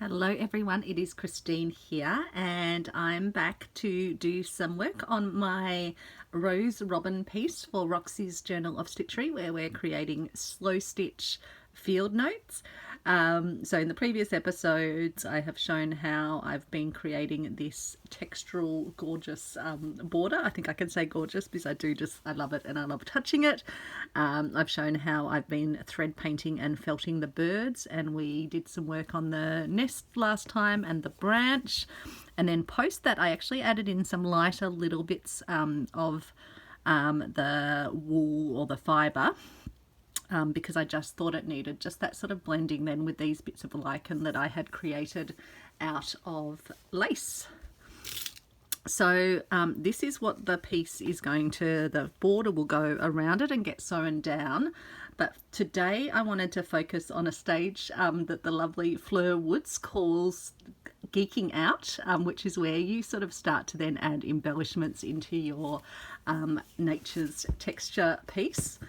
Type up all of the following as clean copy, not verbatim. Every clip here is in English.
Hello everyone, it is Christine here and I'm back to do some work on my Rose Robin piece for Roxy's Journal of Stitchery, where we're creating slow stitch field notes. So in the previous episodes I have shown how I've been creating this textural gorgeous border. I think I can say gorgeous because I love it and I love touching it. I've shown how I've been thread painting and felting the birds, and we did some work on the nest last time and the branch, and then post that I actually added in some lighter little bits of the wool or the fibre. Because I just thought it needed just that sort of blending then with these bits of lichen that I had created out of lace. So this is what the piece is going to, the border will go around it and get sewn down. But today I wanted to focus on a stage that the lovely Fleur Woods calls Geeking Out, which is where you sort of start to then add embellishments into your nature's texture piece.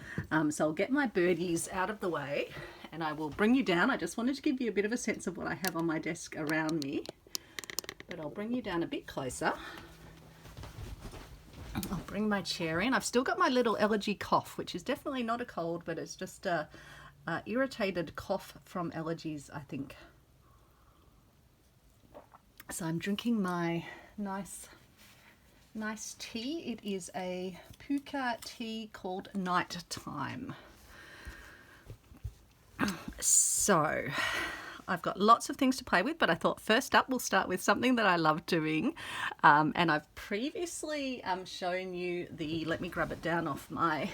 So I'll get my birdies out of the way and I will bring you down. I just wanted to give you a bit of a sense of what I have on my desk around me, but I'll bring you down a bit closer. I'll bring my chair in. I've still got my little allergy cough, which is definitely not a cold, but it's just a irritated cough from allergies, I think. So I'm drinking my nice tea. It is a puka tea called Nighttime. So I've got lots of things to play with, but I thought first up we'll start with something that I love doing. And I've previously shown you the, let me grab it down off my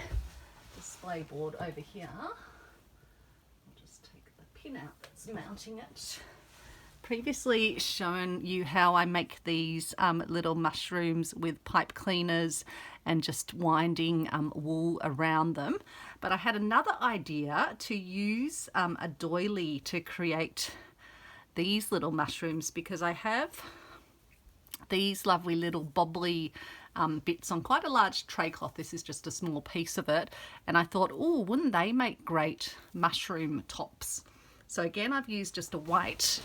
display board over here. I'll just take the pin out that's mounting it. Previously shown you how I make these little mushrooms with pipe cleaners and just winding wool around them. But I had another idea to use a doily to create these little mushrooms, because I have these lovely little bobbly bits on quite a large tray cloth. This is just a small piece of it. And I thought, oh, wouldn't they make great mushroom tops? So again, I've used just a white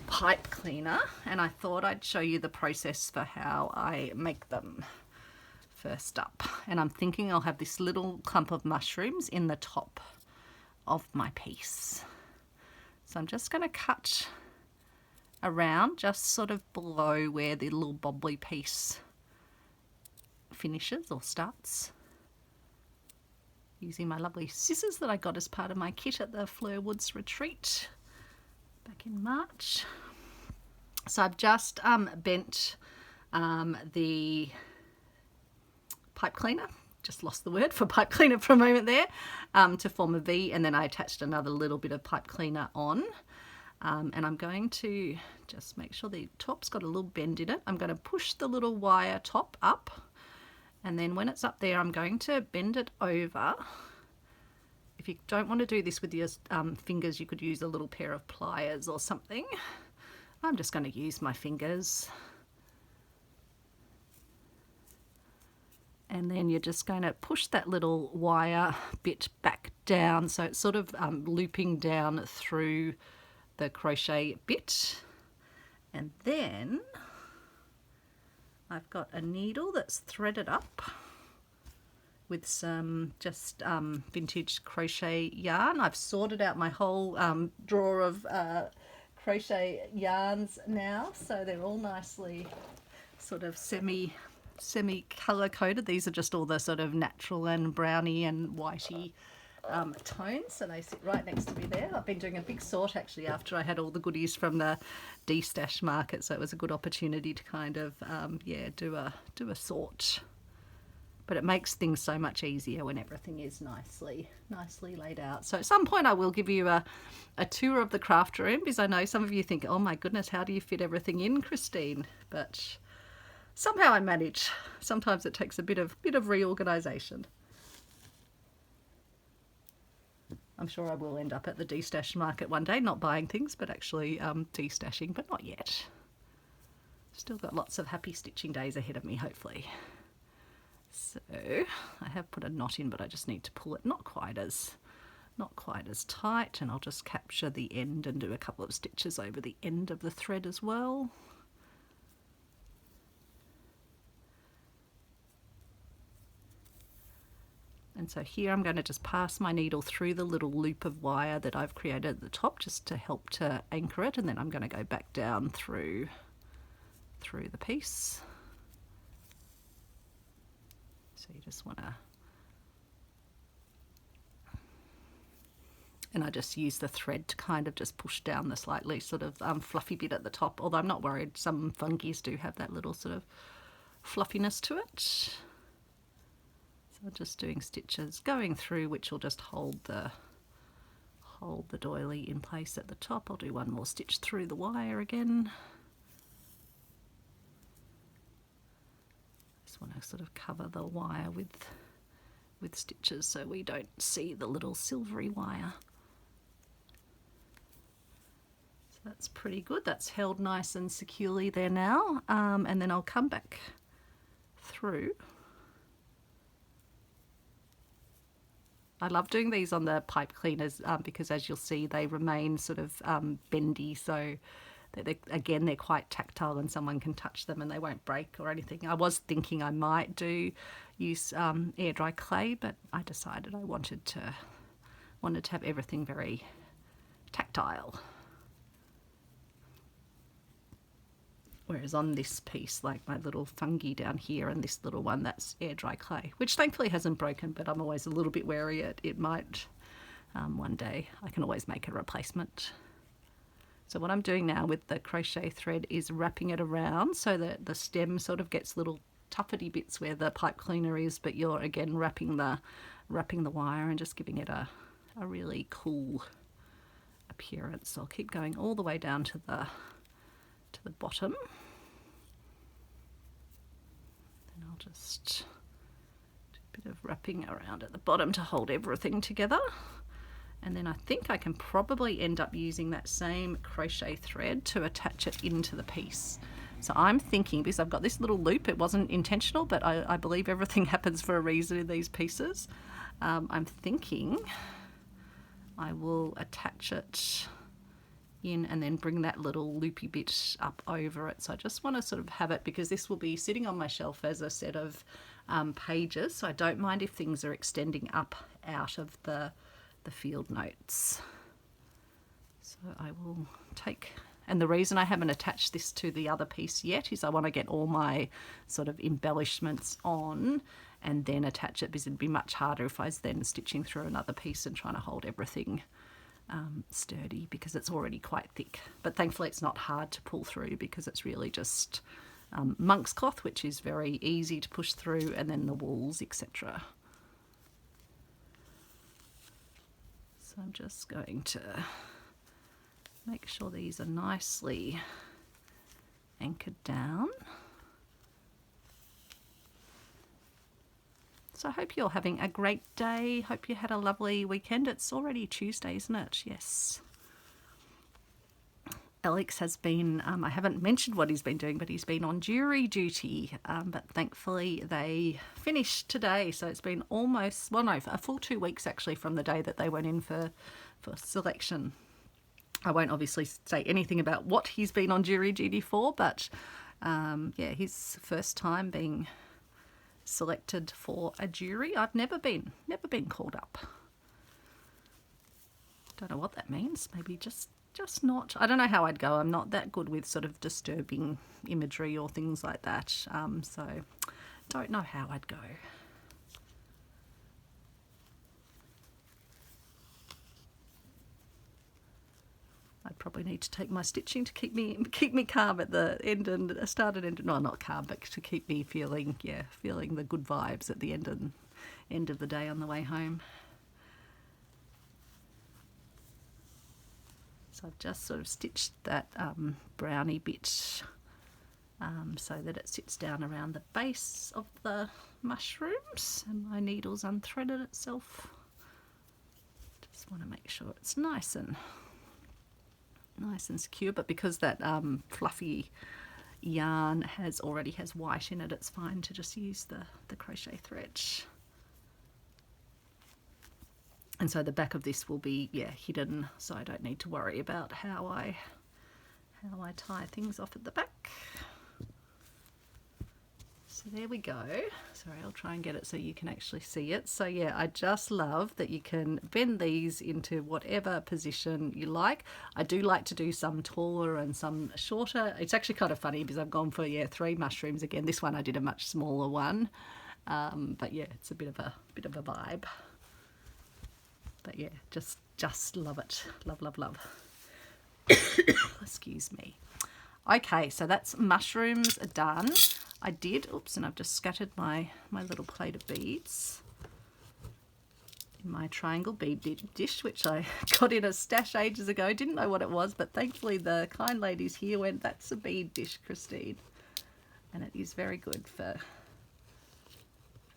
pipe cleaner, and I thought I'd show you the process for how I make them first up. And I'm thinking I'll have this little clump of mushrooms in the top of my piece. So I'm just going to cut around just sort of below where the little bobbly piece finishes or starts, using my lovely scissors that I got as part of my kit at the Fleur Woods retreat back in March. So I've just bent the pipe cleaner, just lost the word for pipe cleaner for a moment there, to form a V, and then I attached another little bit of pipe cleaner on. And I'm going to just make sure the top's got a little bend in it. I'm going to push the little wire top up, and then when it's up there I'm going to bend it over. If you don't want to do this with your fingers, you could use a little pair of pliers or something. I'm just going to use my fingers. And then you're just going to push that little wire bit back down, so it's sort of looping down through the crochet bit. And then I've got a needle that's threaded up with some just vintage crochet yarn. I've sorted out my whole drawer of crochet yarns now, so they're all nicely sort of semi color coded. These are just all the sort of natural and browny and whitey tones, so they sit right next to me there. I've been doing a big sort actually after I had all the goodies from the de-stash market, so it was a good opportunity to kind of do a sort. But it makes things so much easier when everything is nicely laid out. So at some point I will give you a tour of the craft room, because I know some of you think, oh my goodness, how do you fit everything in, Christine? But somehow I manage. Sometimes it takes a bit of reorganisation. I'm sure I will end up at the de-stash market one day, not buying things, but actually de-stashing, but not yet. Still got lots of happy stitching days ahead of me, hopefully. So I have put a knot in, but I just need to pull it not quite as not quite as tight, and I'll just capture the end and do a couple of stitches over the end of the thread as well. And so here I'm going to just pass my needle through the little loop of wire that I've created at the top just to help to anchor it, and then I'm going to go back down through the piece. So you just want to, and I just use the thread to kind of just push down the slightly sort of fluffy bit at the top, although I'm not worried, some fungies do have that little sort of fluffiness to it. So just doing stitches going through, which will just hold the doily in place at the top. I'll do one more stitch through the wire again. Just want to sort of cover the wire with stitches so we don't see the little silvery wire. So that's pretty good. That's held nice and securely there now. And then I'll come back through. I love doing these on the pipe cleaners because, as you'll see, they remain sort of bendy, so again they're quite tactile and someone can touch them and they won't break or anything. I was thinking I might use air dry clay, but I decided I wanted to have everything very tactile. Whereas on this piece, like my little fungi down here and this little one, that's air dry clay, which thankfully hasn't broken, but I'm always a little bit wary it might one day. I can always make a replacement. So what I'm doing now with the crochet thread is wrapping it around so that the stem sort of gets little tuffety bits where the pipe cleaner is, but you're again wrapping the wire and just giving it a really cool appearance. So I'll keep going all the way down to the bottom, and I'll just do a bit of wrapping around at the bottom to hold everything together. And then I think I can probably end up using that same crochet thread to attach it into the piece. So I'm thinking, because I've got this little loop, it wasn't intentional, but I believe everything happens for a reason in these pieces. I'm thinking I will attach it in and then bring that little loopy bit up over it. So I just want to sort of have it, because this will be sitting on my shelf as a set of pages, so I don't mind if things are extending up out of the field notes. So I will take, and the reason I haven't attached this to the other piece yet is I want to get all my sort of embellishments on and then attach it, because it'd be much harder if I was then stitching through another piece and trying to hold everything sturdy, because it's already quite thick. But thankfully it's not hard to pull through, because it's really just monk's cloth, which is very easy to push through, and then the wools, etc. So I'm just going to make sure these are nicely anchored down. So I hope you're having a great day. Hope you had a lovely weekend. It's already Tuesday, isn't it? Yes. Alex has been, I haven't mentioned what he's been doing, but he's been on jury duty. But thankfully they finished today. So it's been almost, well, no, a full 2 weeks actually from the day that they went in for selection. I won't obviously say anything about what he's been on jury duty for, but yeah, his first time being selected for a jury. I've never been called up. Don't know what that means. Maybe just not. I don't know how I'd go. I'm not that good with sort of disturbing imagery or things like that. So don't know how I'd go. I'd probably need to take my stitching to keep me calm at the end and start and end. No, not calm, but to keep me feeling the good vibes at the end of the day on the way home. So I've just sort of stitched that brownie bit so that it sits down around the base of the mushrooms, and my needle's unthreaded itself. Just want to make sure it's nice and secure, but because that fluffy yarn already has white in it, it's fine to just use the crochet thread. And so the back of this will be, yeah, hidden, so I don't need to worry about how I tie things off at the back. So there we go. Sorry, I'll try and get it so you can actually see it. So yeah, I just love that you can bend these into whatever position you like. I do like to do some taller and some shorter. It's actually kind of funny because I've gone for, yeah, 3 mushrooms again. This one I did a much smaller one. But yeah, it's a bit of a vibe. But yeah, just love it. Love, love, love. Excuse me. Okay, so that's mushrooms done. I did, oops, and I've just scattered my little plate of beads in my triangle bead dish, which I got in a stash ages ago. Didn't know what it was, but thankfully the kind ladies here went, that's a bead dish, Christine. And it is very good for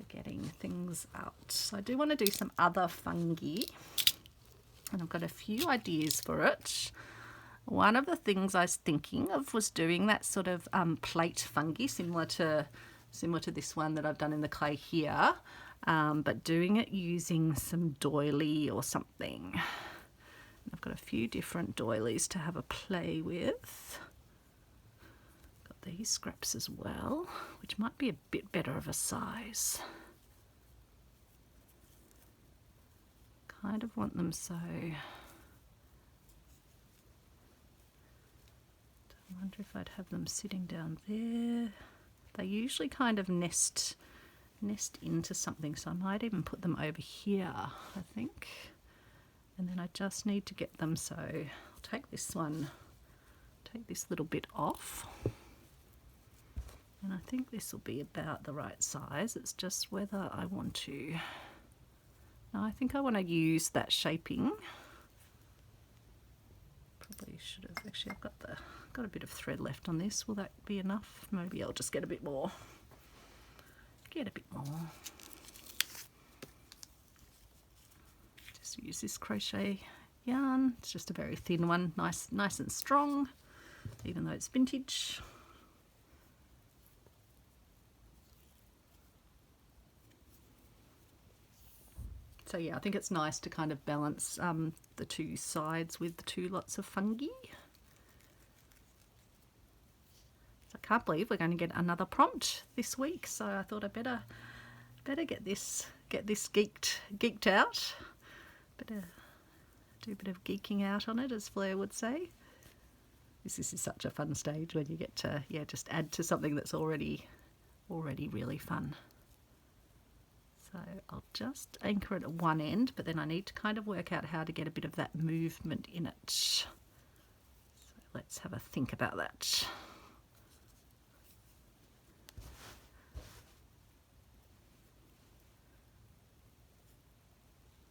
getting things out. So I do want to do some other fungi, and I've got a few ideas for it. One of the things I was thinking of was doing that sort of plate fungi, similar to this one that I've done in the clay here, but doing it using some doily or something. I've got a few different doilies to have a play with. Got these scraps as well, which might be a bit better of a size. Kind of want them so... I wonder if I'd have them sitting down there. They usually kind of nest into something, so I might even put them over here, I think. And then I just need to get them, so I'll take this little bit off. And I think this will be about the right size. It's just whether I want to... No, I think I want to use that shaping. Probably should have, actually I've got a bit of thread left on this. Will that be enough? Maybe I'll just get a bit more. Just use this crochet yarn. It's just a very thin one, nice and strong, even though it's vintage. So yeah, I think it's nice to kind of balance the two sides with the 2 lots of fungi. So I can't believe we're going to get another prompt this week. So I thought I better get this geeked out. Better do a bit of geeking out on it, as Fleur would say. This is such a fun stage when you get to, yeah, just add to something that's already really fun. So I'll just anchor it at one end, but then I need to kind of work out how to get a bit of that movement in it. So let's have a think about that.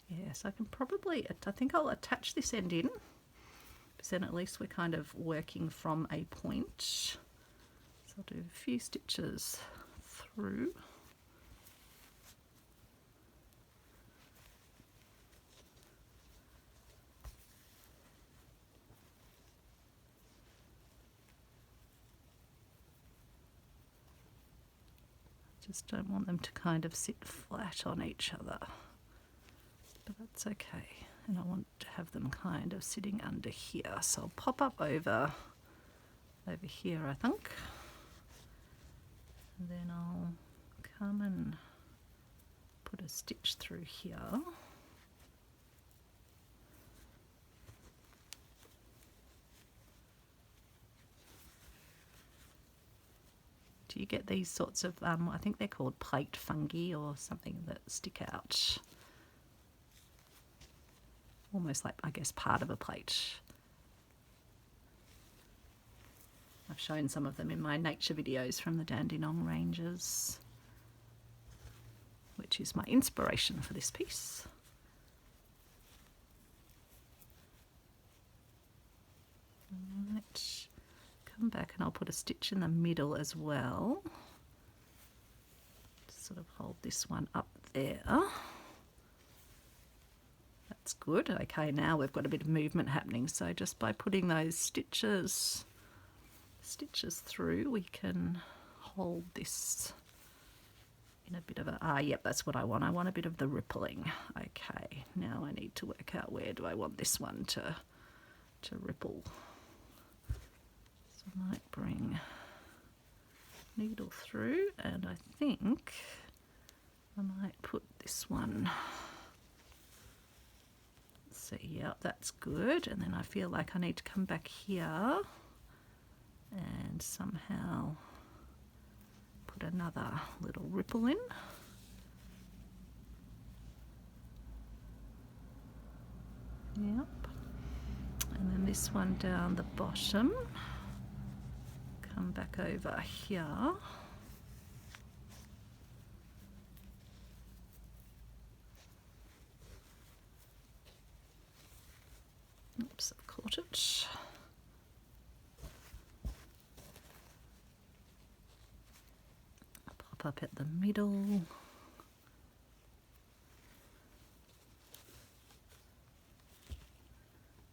Yes, I can probably, I think I'll attach this end in, because then at least we're kind of working from a point. So I'll do a few stitches through. Just don't want them to kind of sit flat on each other, but that's okay. And I want to have them kind of sitting under here, so I'll pop up over here, I think, and then I'll come and put a stitch through here. Do you get these sorts of, I think they're called plate fungi or something, that stick out? Almost like, I guess, part of a plate. I've shown some of them in my nature videos from the dandenong ranges, which is my inspiration for this piece. Right. Come back and I'll put a stitch in the middle as well. Just sort of hold this one up there. That's good. Okay, now we've got a bit of movement happening. So just by putting those stitches through, we can hold this in a bit of a, yep, that's what I want. I want a bit of the rippling. Okay, now I need to work out where do I want this one to ripple. So I might bring needle through, and I think I might put this one. Let's see, yeah, that's good. And then I feel like I need to come back here and somehow put another little ripple in. Yep. And then this one down the bottom. Come back over here. Oops, I've caught it. Pop up at the middle.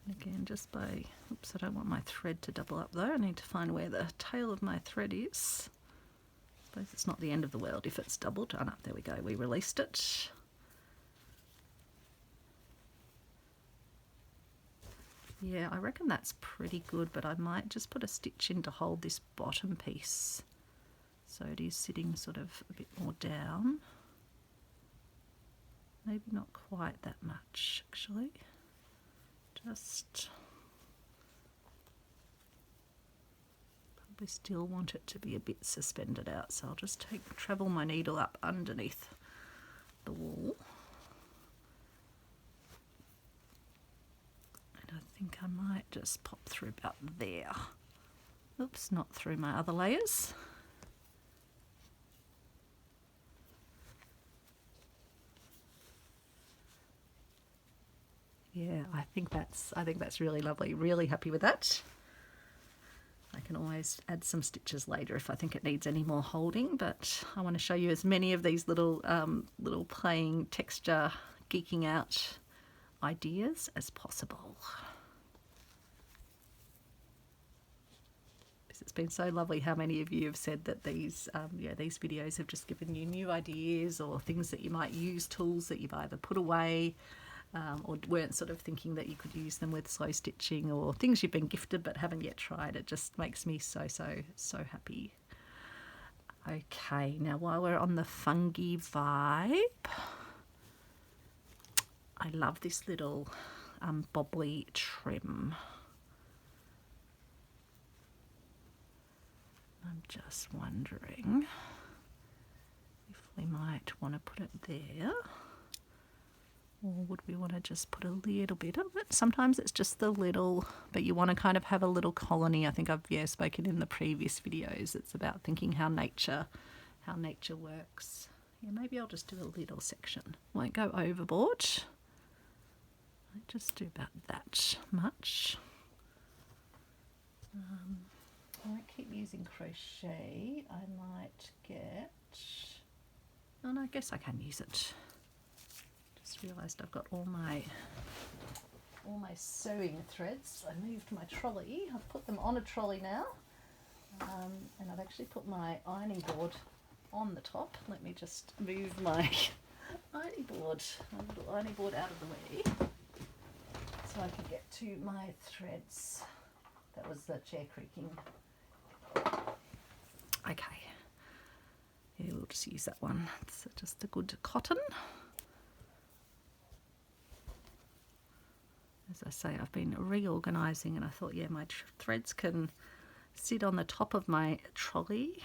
Again, just by, oops, I don't want my thread to double up though. I need to find where the tail of my thread is. I suppose it's not the end of the world if it's doubled. Oh no, there we go, we released it. Yeah, I reckon that's pretty good, but I might just put a stitch in to hold this bottom piece. So it is sitting sort of a bit more down. Maybe not quite that much, actually. Just probably still want it to be a bit suspended out, so I'll just travel my needle up underneath the wall. And I think I might just pop through about there. Oops, not through my other layers. Yeah, I think that's really lovely. Really happy with that. I can always add some stitches later if I think it needs any more holding, but I want to show you as many of these little playing texture, geeking out ideas as possible. Because it's been so lovely how many of you have said that these videos have just given you new ideas or things that you might use, tools that you've either put away, or weren't sort of thinking that you could use them with slow stitching, or things you've been gifted but haven't yet tried. It just makes me so happy. Okay, now while we're on the fungi vibe, I love this little bobbly trim. I'm just wondering if we might want to put it there. Or would we want to just put a little bit of it? Sometimes it's just the little, but you want to kind of have a little colony. I think I've spoken in the previous videos. It's about thinking how nature works. Yeah, maybe I'll just do a little section. Won't go overboard. I'll just do about that much. I won't keep using crochet. I might get. Oh no, I guess I can use it. Just realised I've got all my sewing threads. I moved my trolley. I've put them on a trolley now, and I've actually put my ironing board on the top. Let me just move my ironing board, out of the way, so I can get to my threads. That was the chair creaking. Okay, yeah, we'll just use that one. It's just a good cotton. As I say, I've been reorganising, and I thought, yeah, my threads can sit on the top of my trolley,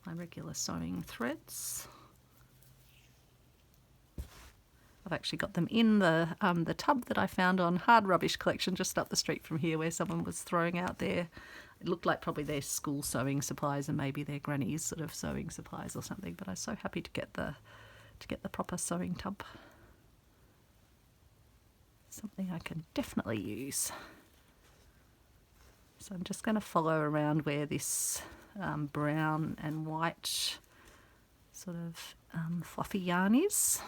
my regular sewing threads. I've actually got them in the tub that I found on Hard Rubbish Collection just up the street from here, where someone was throwing out their, it looked like probably their school sewing supplies and maybe their granny's sort of sewing supplies or something. But I was so happy to get the proper sewing tub. Something I can definitely use. So I'm just going to follow around where this brown and white sort of fluffy yarn is.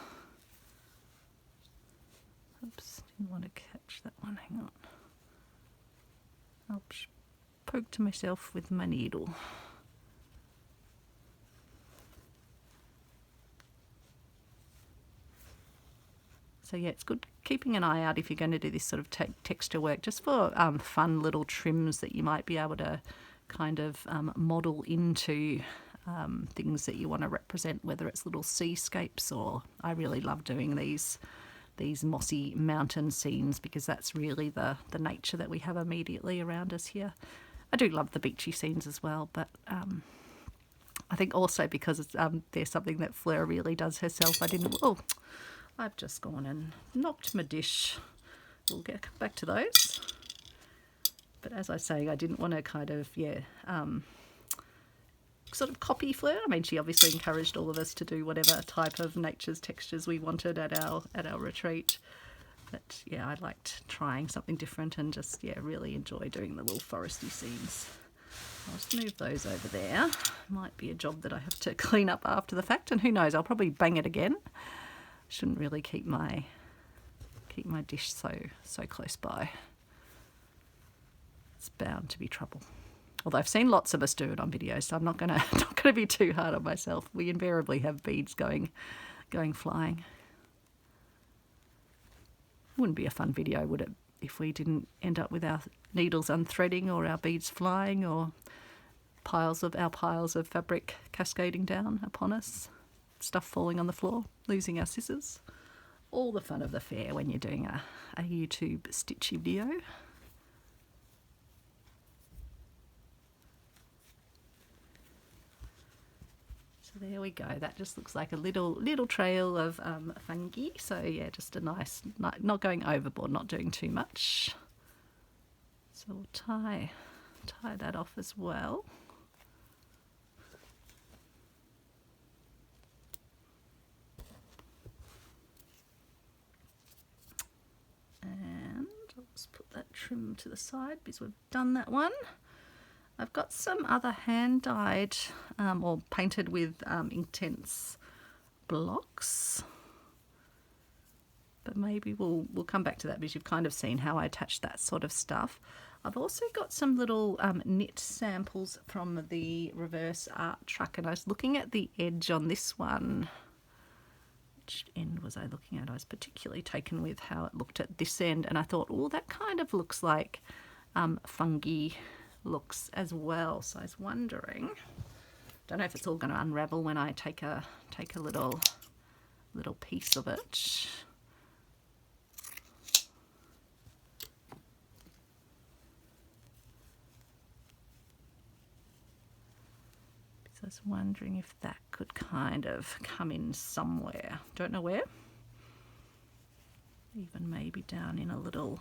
Oops, didn't want to catch that one, hang on. Oops, poked myself with my needle. So yeah, it's good keeping an eye out if you're going to do this sort of texture work, just for fun little trims that you might be able to kind of model into things that you want to represent, whether it's little seascapes, or I really love doing these mossy mountain scenes, because that's really the nature that we have immediately around us here. I do love the beachy scenes as well, but I think also because there's something that Fleur really does herself. I've just gone and knocked my dish. We'll get back to those. But as I was saying, I didn't want to kind of, sort of copy Fleur. I mean, she obviously encouraged all of us to do whatever type of nature's textures we wanted at our retreat. But yeah, I liked trying something different and just, really enjoy doing the little foresty scenes. I'll just move those over there. Might be a job that I have to clean up after the fact, and who knows, I'll probably bang it again. Shouldn't really keep my dish so close by. It's bound to be trouble. Although I've seen lots of us do it on video, so I'm not gonna be too hard on myself. We invariably have beads going flying. Wouldn't be a fun video, would it, if we didn't end up with our needles unthreading or our beads flying, or piles of fabric cascading down upon us, stuff falling on the floor, losing our scissors. All the fun of the fair when you're doing a YouTube stitchy video. So there we go. That just looks like a little trail of fungi. So yeah, just a nice, not going overboard, not doing too much. So we'll tie that off as well. And I'll just put that trim to the side because we've done that one. I've got some other hand dyed or painted with Inktense blocks, but maybe we'll come back to that because you've kind of seen how I attach that sort of stuff. I've also got some little knit samples from the reverse art truck, and I was looking at the edge on this one. Which end was I looking at? I was particularly taken with how it looked at this end, and I thought, oh, that kind of looks like fungi looks as well. So I was wondering, don't know if it's all going to unravel when I take a little piece of it. So I was wondering if that could kind of come in somewhere. Don't know where. Even maybe down in a little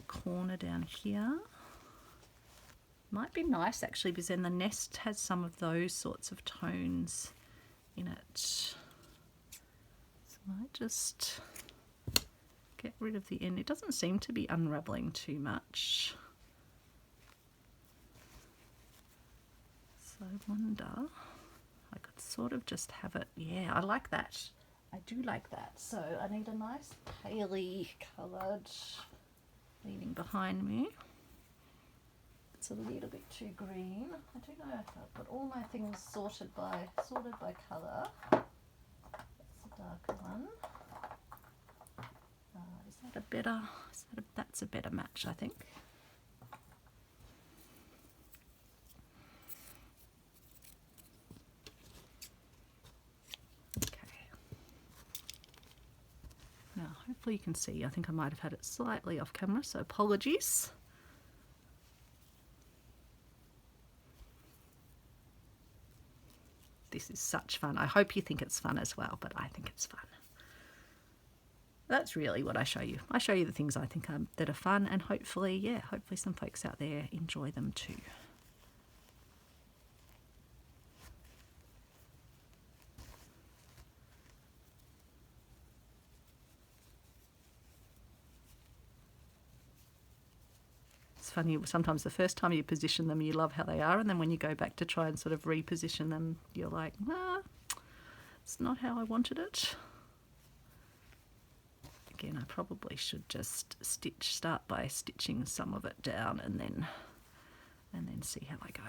corner down here. Might be nice actually, because then the nest has some of those sorts of tones in it. So I might just get rid of the end. It doesn't seem to be unraveling too much. So I wonder, I could sort of just have it. Yeah, I like that. I do like that. So I need a nice paley coloured leaning behind me. It's a little bit too green. I don't know if I've got all my things sorted by colour. That's a darker one. That's a better match, I think. Okay. Now, hopefully you can see. I think I might have had it slightly off camera, so apologies. This is such fun. I hope you think it's fun as well, but I think it's fun. That's really what I show you. I show you the things I think that are fun, and hopefully some folks out there enjoy them too. It's funny, sometimes the first time you position them you love how they are, and then when you go back to try and sort of reposition them you're like, it's not how I wanted it. Again, I probably should just start by stitching some of it down and then see how I go.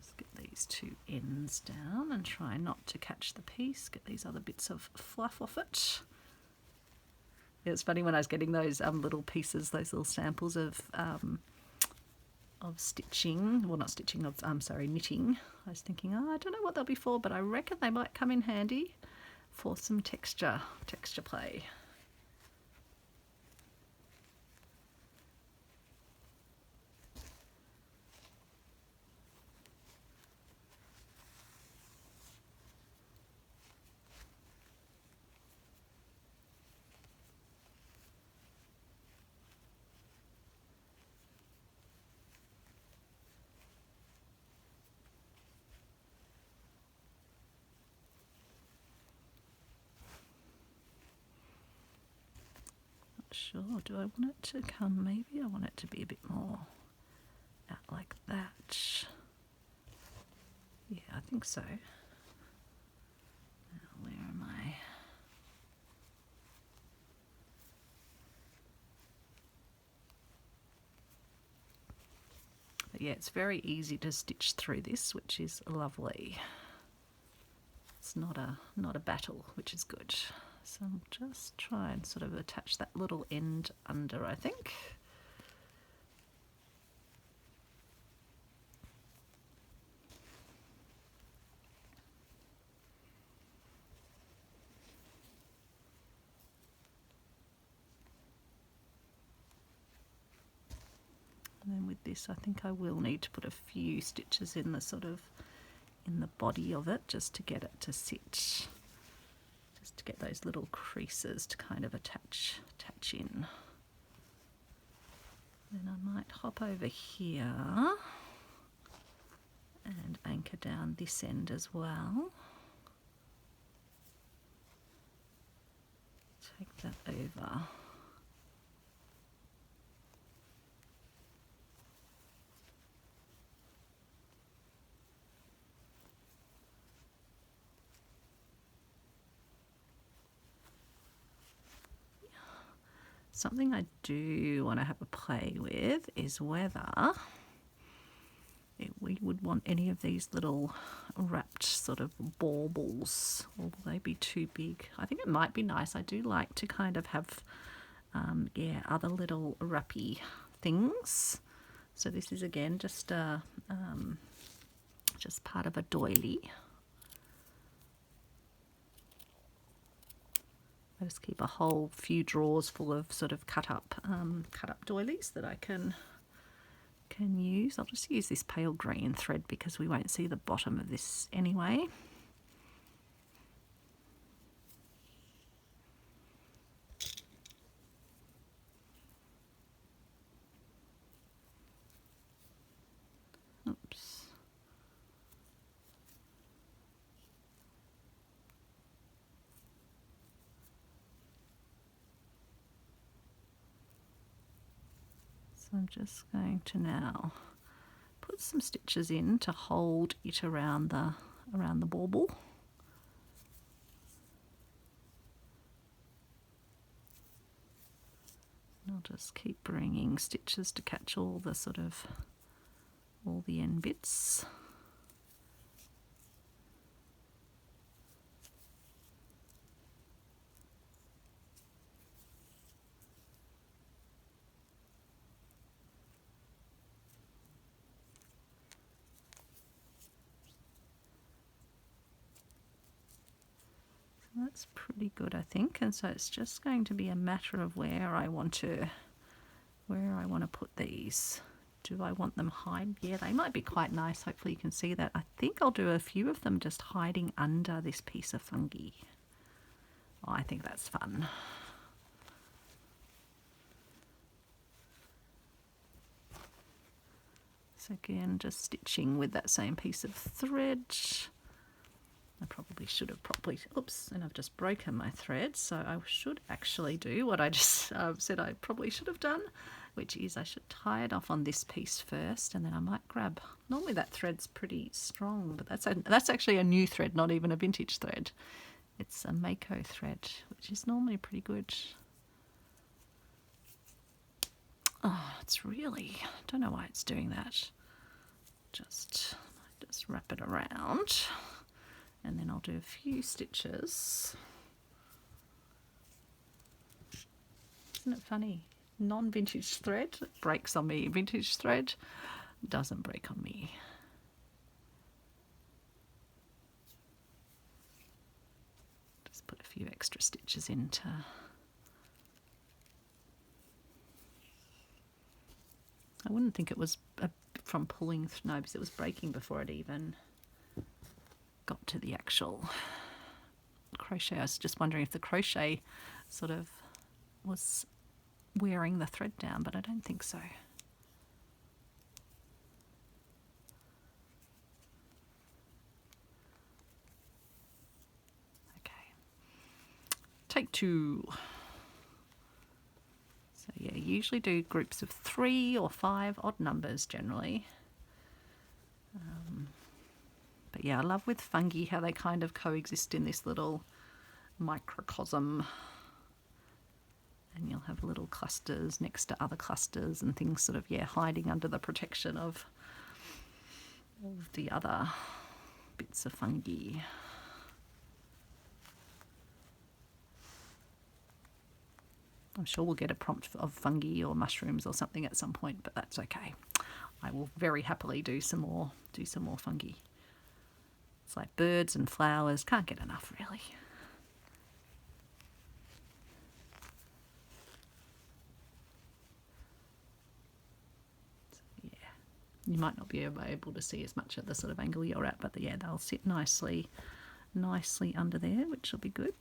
Just get these two ends down and try not to catch the piece. Get these other bits of fluff off it. Yeah, it's funny when I was getting those little pieces, those little samples of stitching, well not stitching, of knitting. I was thinking, oh, I don't know what they'll be for, but I reckon they might come in handy for some texture play. Sure, do I want it to come, maybe I want it to be a bit more out like that. Yeah, I think so. Now, where am I? But yeah, it's very easy to stitch through this, which is lovely. It's not a battle, which is good. So I'll just try and sort of attach that little end under, I think. And then with this, I think I will need to put a few stitches in the in the body of it, just to get it to sit. To get those little creases to kind of attach in. Then I might hop over here and anchor down this end as well. Take that over. Something I do want to have a play with is whether we would want any of these little wrapped sort of baubles, or will they be too big? I think it might be nice. I do like to kind of have, yeah, other little wrappy things. So this is again just part of a doily. I just keep a whole few drawers full of sort of cut up doilies that I can use. I'll just use this pale green thread because we won't see the bottom of this anyway. Oops. So I'm just going to now put some stitches in to hold it around the bauble. And I'll just keep bringing stitches to catch all the end bits. That's pretty good, I think, and so it's just going to be a matter of where I want to put these. Do I want them hide? Yeah, they might be quite nice. Hopefully you can see that. I think I'll do a few of them just hiding under this piece of fungi. Oh, I think that's fun. So again, just stitching with that same piece of thread. I probably should have oops, and I've just broken my thread, so I should actually do what I just said I probably should have done, which is I should tie it off on this piece first, and then I might grab, normally that thread's pretty strong, but that's actually a new thread, not even a vintage thread. It's a Mako thread, which is normally pretty good. Oh, it's really, I don't know why it's doing that. Just Just wrap it around, and then I'll do a few stitches. Isn't it funny? Non-vintage thread breaks on me. Vintage thread doesn't break on me. Just put a few extra stitches into. I wouldn't think it was from pulling, no, because it was breaking before it even got to the actual crochet. I was just wondering if the crochet sort of was wearing the thread down, but I don't think so. Okay, take 2. So yeah, usually do groups of 3 or 5, odd numbers generally. But yeah, I love with fungi how they kind of coexist in this little microcosm. And you'll have little clusters next to other clusters and things sort of, yeah, hiding under the protection of the other bits of fungi. I'm sure we'll get a prompt of fungi or mushrooms or something at some point, but that's okay. I will very happily do some more fungi. It's like birds and flowers, can't get enough really. You might not be able to see as much at the sort of angle you're at, but yeah, they'll sit nicely under there, which will be good.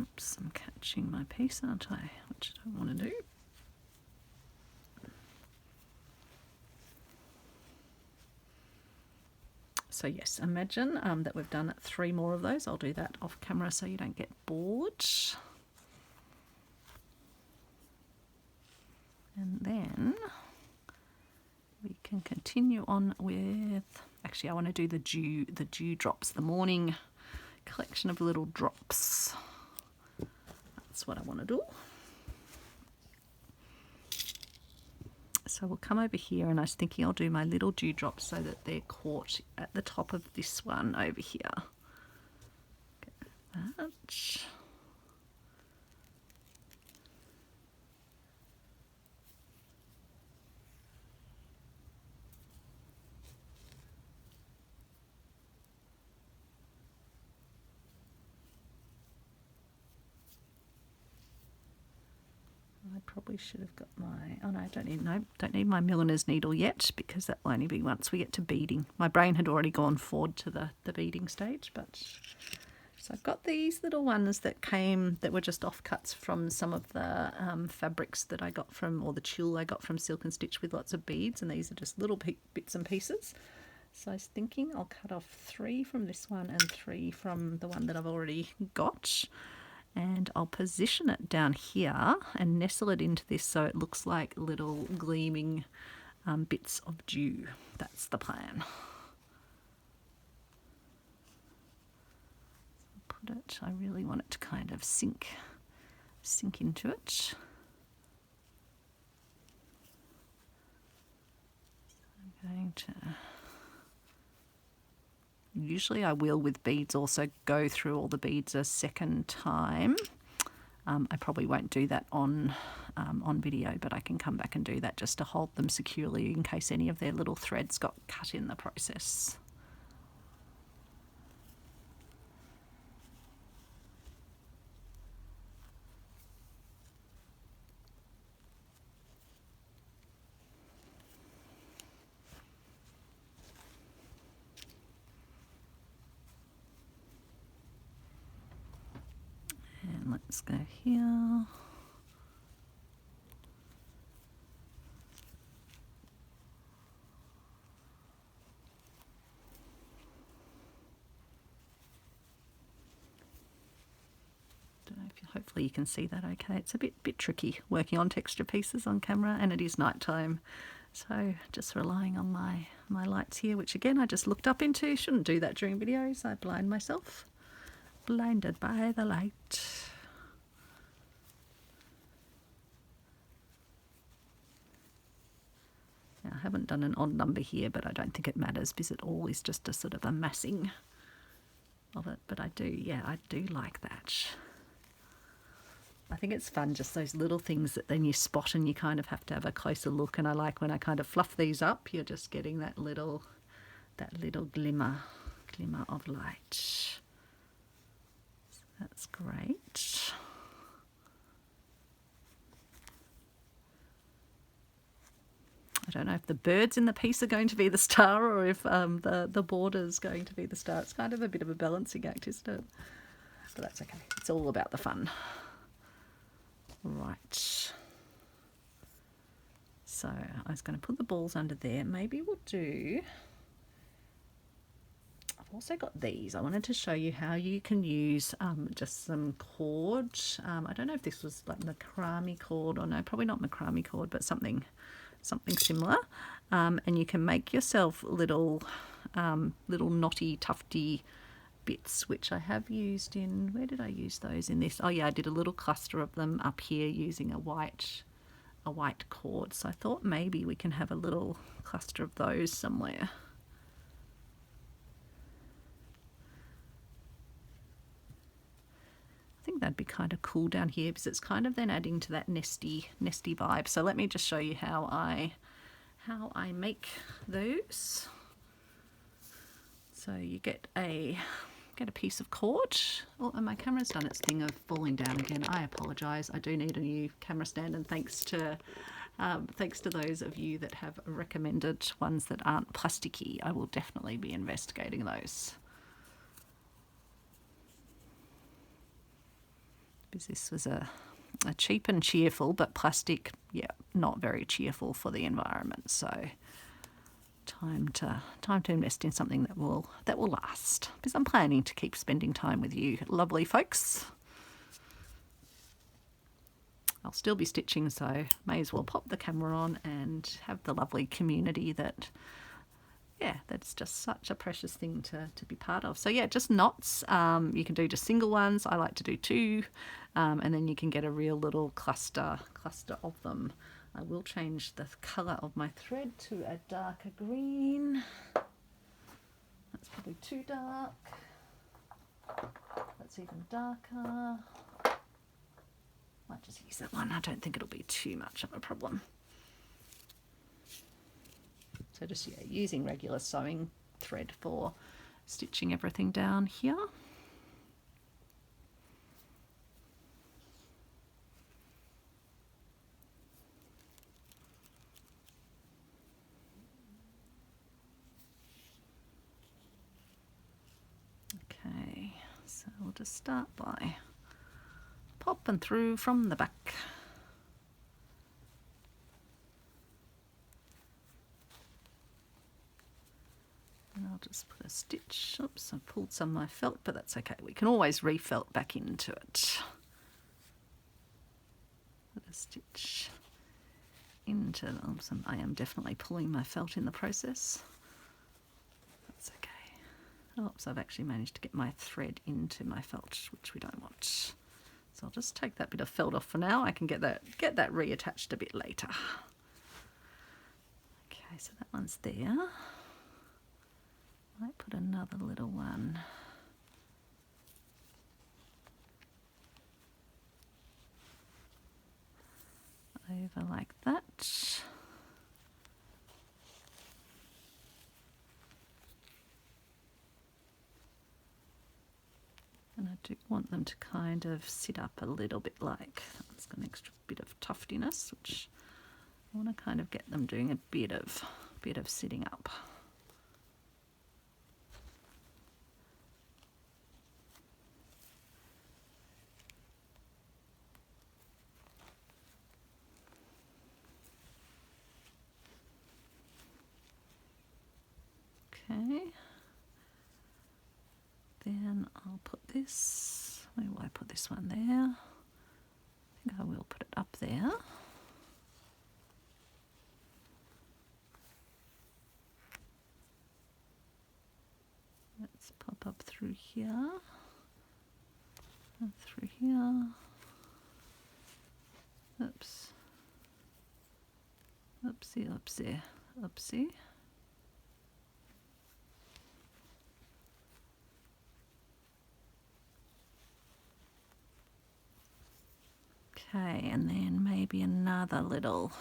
Oops, I'm catching my piece, aren't I? Which I don't want to do. So yes, imagine that we've done 3 more of those. I'll do that off camera so you don't get bored. And then we can continue on with, actually I want to do the dewdrops, the morning collection of little drops. That's what I want to do. So we'll come over here, and I was thinking I'll do my little dewdrops so that they're caught at the top of this one over here. Get that. I probably should have got my, oh no, I don't need my milliner's needle yet, because that will only be once we get to beading. My brain had already gone forward to the beading stage, but so I've got these little ones that were just offcuts from some of the fabrics that I got from, or the tulle I got from Silk and Stitch with lots of beads, and these are just little bits and pieces. So I was thinking I'll cut off 3 from this one and 3 from the one that I've already got. And I'll position it down here and nestle it into this so it looks like little gleaming bits of dew. That's the plan. Put it, I really want it to kind of sink into it. So I'm going to, usually I will with beads also go through all the beads a second time. I probably won't do that on video, but I can come back and do that just to hold them securely in case any of their little threads got cut in the process. And let's go here. Hopefully you can see that okay. It's a bit tricky working on texture pieces on camera, and it is nighttime, so just relying on my lights here, which again I just looked up into. Shouldn't do that during videos. I blind myself. Blinded by the light. haven't done an odd number here, but I don't think it matters because it all is just a sort of a massing of it. But I do like that. I think it's fun, just those little things that then you spot and you kind of have to have a closer look. And I like when I kind of fluff these up, you're just getting that little glimmer of light. So that's great. I don't know if the birds in the piece are going to be the star or if the border is going to be the star. It's kind of a bit of a balancing act, isn't it? But that's okay. It's all about the fun. Right. So I was going to put the balls under there. Maybe we'll do... I've also got these. I wanted to show you how you can use just some cord. I don't know if this was like macrame cord or no, probably not macrame cord, but something similar. And you can make yourself little knotty, tufty bits, which I have used in, where did I use those in this? Oh yeah, I did a little cluster of them up here using a white cord. So I thought maybe we can have a little cluster of those somewhere. I think that'd be kind of cool down here because it's kind of then adding to that nesty vibe. So let me just show you how I make those. So you get a piece of cord. Oh, and my camera's done its thing of falling down again. I apologise. I do need a new camera stand, and thanks to those of you that have recommended ones that aren't plasticky, I will definitely be investigating those. Because this was a cheap and cheerful, but plastic, yeah, not very cheerful for the environment. So time to invest in something that will last. Because I'm planning to keep spending time with you, lovely folks. I'll still be stitching, so may as well pop the camera on and have the lovely community that. Yeah, that's just such a precious thing to be part of. So yeah, just knots. You can do just single ones. I like to do two, and then you can get a real little cluster of them. I will change the colour of my thread to a darker green. That's probably too dark. That's even darker. Might just use that one. I don't think it'll be too much of a problem. So just using regular sewing thread for stitching everything down here. Okay, so we'll just start by popping through from the back. And I'll just put a stitch. Oops, I pulled some of my felt, but that's okay. We can always re-felt back into it. Put a stitch into them. I am definitely pulling my felt in the process. That's okay. Oops, I've actually managed to get my thread into my felt, which we don't want. So I'll just take that bit of felt off for now. I can get that reattached a bit later. Okay, so that one's there. Might put another little one over like that. And I do want them to kind of sit up a little bit like, it's got an extra bit of tuftiness, which I want to kind of get them doing a bit of sitting up. Okay, then I'll put this, where will I put this one there? I think I will put it up there. Let's pop up through here, and through here. Oops. Oopsie, oopsie. Oopsie. Okay, and then maybe another little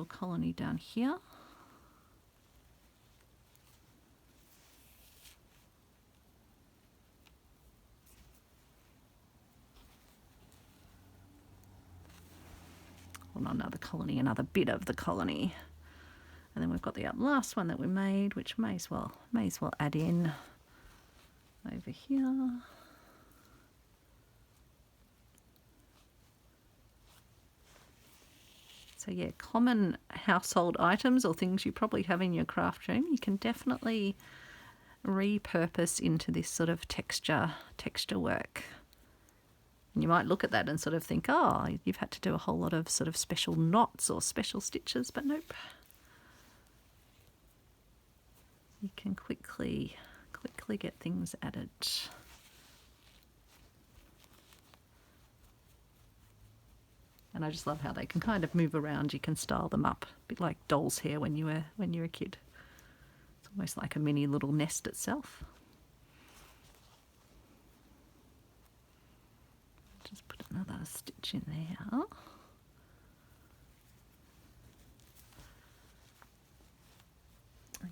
colony down here. Well, not another colony, another bit of the colony. And then we've got the last one that we made, which may as well add in over here. So yeah, common household items or things you probably have in your craft room, you can definitely repurpose into this sort of texture work. And you might look at that and sort of think, oh, you've had to do a whole lot of sort of special knots or special stitches, but nope. You can quickly get things added. And I just love how they can kind of move around. You can style them up, a bit like doll's hair when you were a kid. It's almost like a mini little nest itself. Just put another stitch in there.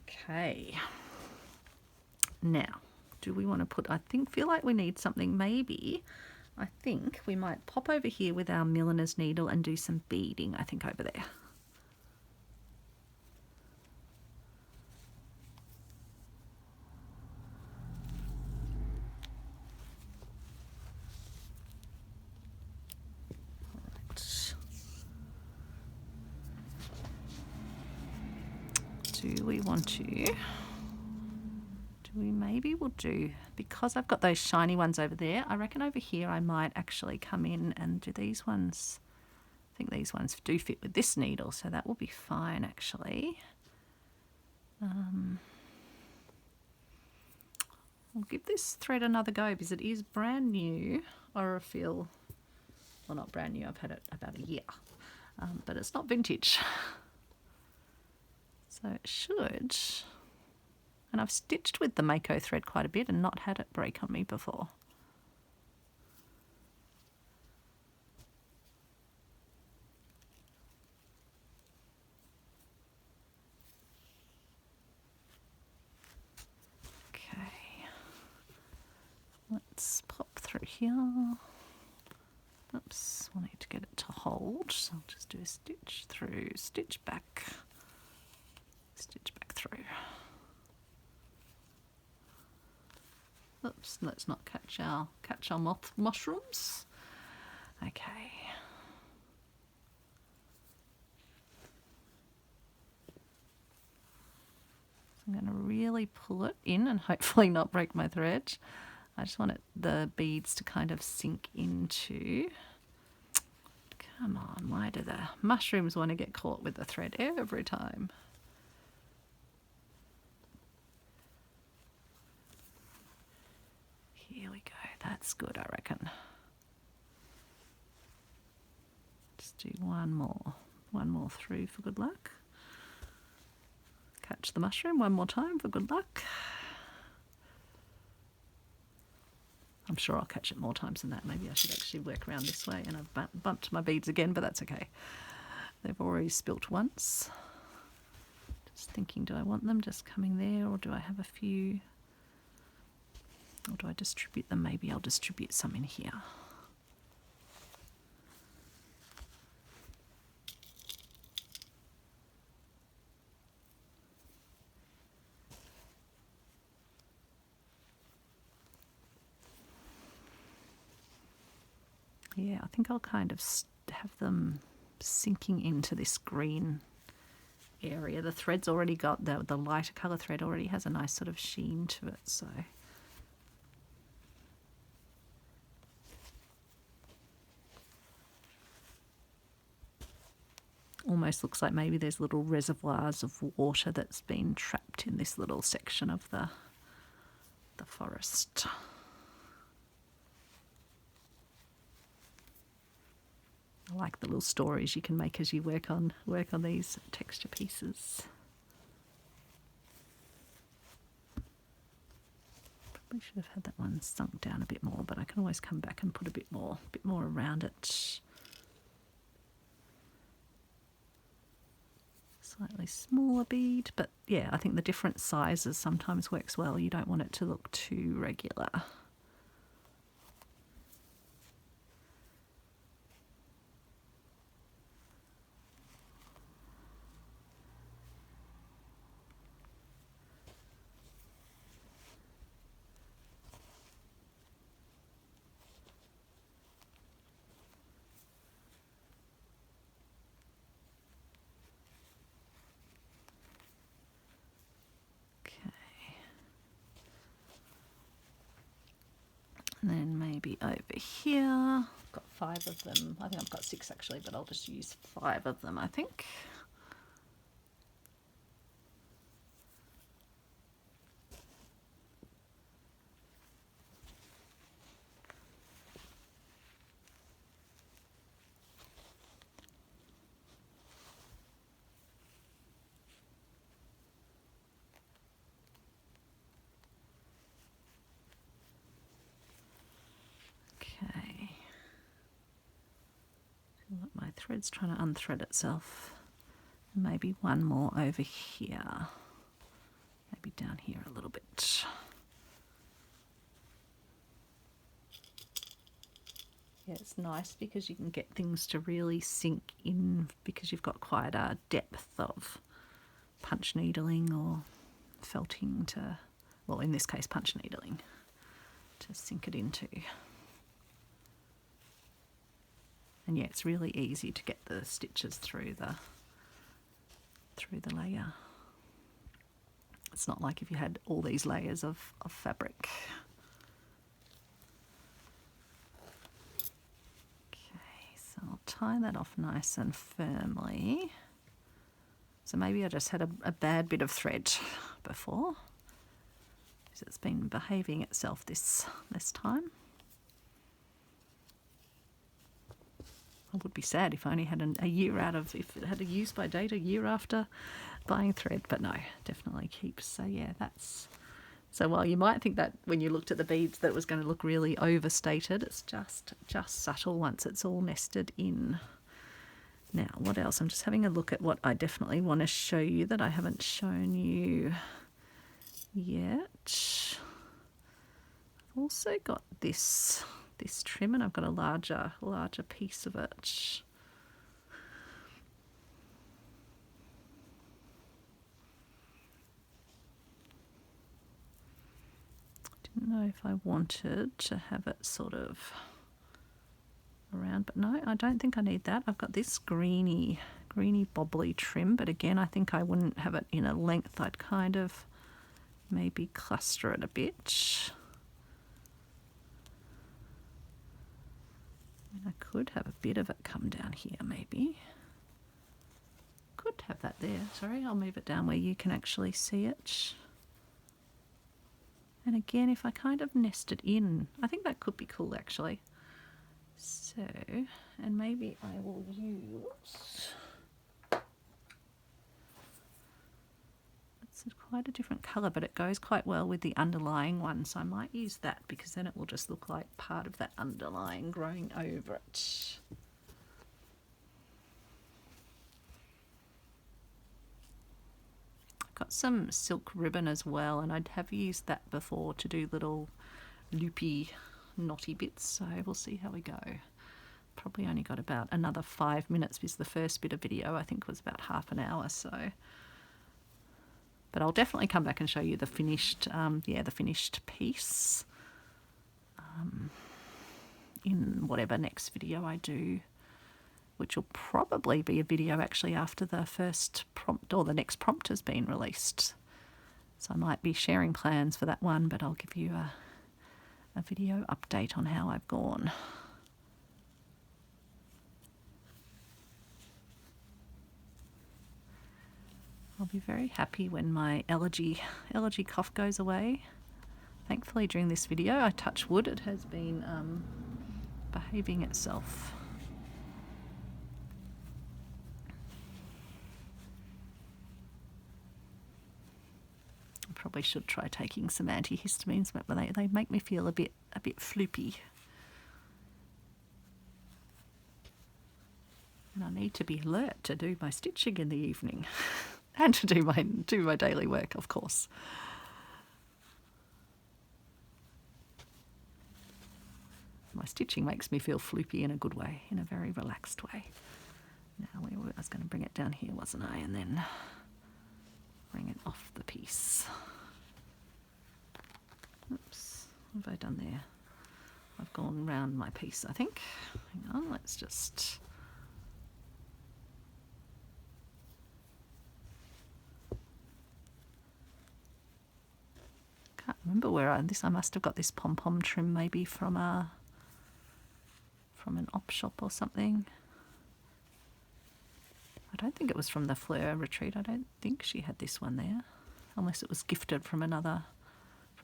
Okay. Now, do we want to put, feel like we need something maybe. I think we might pop over here with our milliner's needle and do some beading, I think, over there. Right. Do we want to... we'll do, because I've got those shiny ones over there, I reckon over here I might actually come in and do these ones. I think these ones do fit with this needle, so that will be fine actually. I'll give this thread another go because it is brand new. Or I feel, well, not brand new, I've had it about a year, but it's not vintage. So it should... And I've stitched with the Mako thread quite a bit and not had it break on me before. Okay. Let's pop through here. Oops, I need to get it to hold. So I'll just do a stitch through, stitch back through. Oops, let's not catch our mushrooms. Okay. So I'm going to really pull it in and hopefully not break my thread. I just want the beads to kind of sink into. Come on, why do the mushrooms want to get caught with the thread every time? Here we go, that's good, I reckon. Just do one more through for good luck. Catch the mushroom one more time for good luck. I'm sure I'll catch it more times than that. Maybe I should actually work around this way, and I've bumped my beads again, but that's okay. They've already spilt once. Just thinking, do I want them just coming there, or do I have a few... Or do I distribute them? Maybe I'll distribute some in here. Yeah, I think I'll kind of have them sinking into this green area. The thread's already got, the lighter colour thread already has a nice sort of sheen to it, so... Almost looks like maybe there's little reservoirs of water that's been trapped in this little section of the forest. I like the little stories you can make as you work on these texture pieces. Probably should have had that one sunk down a bit more, but I can always come back and put a bit more around it. Slightly smaller bead, but yeah, I think the different sizes sometimes works well. You don't want it to look too regular. And then maybe over here, I've got 5 of them. I think I've got 6 actually, but I'll just use 5 of them, I think. My thread's trying to unthread itself. Maybe one more over here. Maybe down here a little bit. Yeah, it's nice because you can get things to really sink in because you've got quite a depth of punch needling or felting to, well, in this case punch needling, to sink it into. And yeah, it's really easy to get the stitches through the layer. It's not like if you had all these layers of fabric. Okay, so I'll tie that off nice and firmly. So maybe I just had a bad bit of thread before, because it's been behaving itself this time. I would be sad if I only had a year out of, if it had a use by date a year after buying thread, but no, definitely keeps. So yeah, that's, so while you might think that when you looked at the beads that it was going to look really overstated, it's just subtle once it's all nested in. Now, what else? I'm just having a look at what I definitely want to show you that I haven't shown you yet. I've also got this trim, and I've got a larger piece of it. Didn't know if I wanted to have it sort of around, but no, I don't think I need that. I've got this greeny bobbly trim, but again, I think I wouldn't have it in a length. I'd kind of maybe cluster it a bit. I could have a bit of it come down here, maybe. Could have that there. Sorry, I'll move it down where you can actually see it. And again, if I kind of nest it in, I think that could be cool actually. So, and maybe I will use, it's quite a different colour, but it goes quite well with the underlying one, so I might use that because then it will just look like part of that underlying growing over it. I've got some silk ribbon as well, and I'd have used that before to do little loopy knotty bits, so we'll see how we go. Probably only got about another 5 minutes because the first bit of video I think was about half an hour, so. But I'll definitely come back and show you the finished, the finished piece in whatever next video I do, which will probably be a video actually after the first prompt or the next prompt has been released. So I might be sharing plans for that one, but I'll give you a video update on how I've gone. I'll be very happy when my allergy cough goes away. Thankfully during this video, I touch wood, it has been behaving itself. probably should try taking some antihistamines, but they make me feel a bit floopy. And I need to be alert to do my stitching in the evening and to do my daily work, of course. My stitching makes me feel floopy in a good way, in a very relaxed way. Now, I was going to bring it down here, wasn't I? And then bring it off the piece. Oops, what have I done there? I've gone round my piece, I think. Hang on, let's just... Can't remember where I must have got this pom-pom trim maybe from an op shop or something. I don't think it was from the Fleur Retreat. I don't think she had this one there, unless it was gifted from